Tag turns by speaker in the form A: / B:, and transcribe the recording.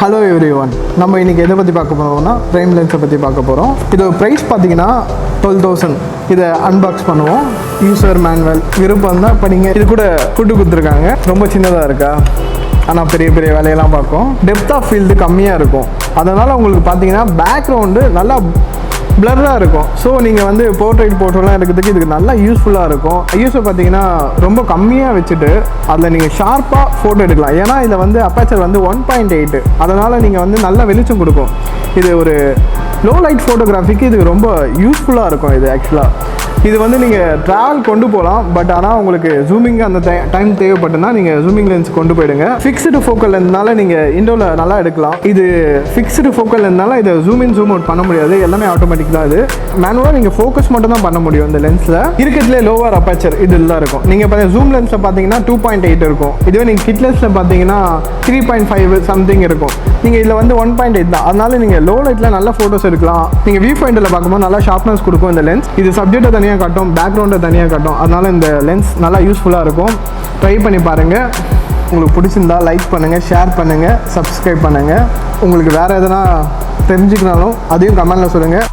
A: Hello everyone. நம்ம இன்னைக்கு எதை பத்தி பார்க்க போறோம்னா prime lens பத்தி பார்க்க போறோம். இது பிரைஸ் பாத்தீங்கன்னா 12000. இத அன்பாக்ஸ் பண்ணுவோம். யூசர் மேனுவல் விருப்பம் தான் படிங்க. இது கூட ஃபுட் கொடுத்திருக்காங்க. ரொம்ப சின்னதா இருக்கா? ஆனா பெரிய பெரிய வேலையெல்லாம் பார்க்கும். டெப்த் ஆஃப் ஃபீல்ட் கம்மியா இருக்கும். அதனால உங்களுக்கு பாத்தீங்கன்னா பேக்ரவுண்ட் நல்லா blurரா இருக்கும். ஸோ நீங்கள் வந்து போர்ட்ரேட்லாம் எடுக்கிறதுக்கு இதுக்கு நல்லா யூஸ்ஃபுல்லாக இருக்கும். யூஸை பார்த்தீங்கன்னா ரொம்ப கம்மியாக வச்சுட்டு அதில் நீங்கள் ஷார்ப்பாக ஃபோட்டோ எடுக்கலாம். ஏன்னா இதில் வந்து அப்பேச்சர் வந்து 1.8 அதனால் நீங்கள் வந்து நல்ல வெளிச்சம் கொடுக்கும். இது ஒரு லோ லைட் ஃபோட்டோகிராஃபிக்கு இது ரொம்ப யூஸ்ஃபுல்லாக இருக்கும். இது ஆக்சுவலாக இது வந்து நீங்கள் ட்ராவல் கொண்டு போகலாம். பட் ஆனால் உங்களுக்கு ஜூமிங் அந்த டைம் தேவைப்பட்டுனா நீங்கள் ஜூமிங் லென்ஸ் கொண்டு போயிடுங்க. ஃபிக்ஸ்டு ஃபோக்கல் லென்ஸ்னால நீங்கள் இண்டோவில் நல்லா எடுக்கலாம். இது ஃபிக்ஸ்டு ஃபோக்கல் லென்ஸ்னால இதை ஜூம் இன் ஜூம் அவுட் பண்ண முடியாது. எல்லாமே ஆட்டோமேட்டிக் தான். இது மேனுவலாக நீங்கள் ஃபோக்கஸ் மட்டும் தான் பண்ண முடியும். இந்த லென்ஸில் இருக்கிறதுலே லோவர் அப்பேச்சர் இதெல்லாம் இருக்கும். நீங்கள் பார்த்தீங்கன்னா ஜூம் லென்ஸில் பார்த்தீங்கன்னா 2.8 இருக்கும். இதுவே நீங்கள் கிட் லென்ஸில் பார்த்தீங்கன்னா 3.5 சம்திங் இருக்கும். நீங்கள் இதில் வந்து 1.8 தான். அதனால நீங்கள் லோ லைட்டில் நல்ல ஃபோட்டோஸ் எடுக்கலாம். நீங்கள் வியூ பாயிண்டில் பார்க்கும்போது நல்லா ஷார்ப்னஸ் கொடுக்கும் இந்த லென்ஸ். இது சப்ஜெக்டை தனியாக காட்டும், பேக்ரவுண்டை தனியாக காட்டும். அதனால இந்த லென்ஸ் நல்லா யூஸ்ஃபுல்லாக இருக்கும். ட்ரை பண்ணி பாருங்கள். உங்களுக்கு பிடிச்சிருந்தா லைக் பண்ணுங்கள், ஷேர் பண்ணுங்கள், சப்ஸ்கிரைப் பண்ணுங்கள். உங்களுக்கு வேறு எதனா தெரிஞ்சுக்கனாலும் அதையும் கமெண்டில் சொல்லுங்கள்.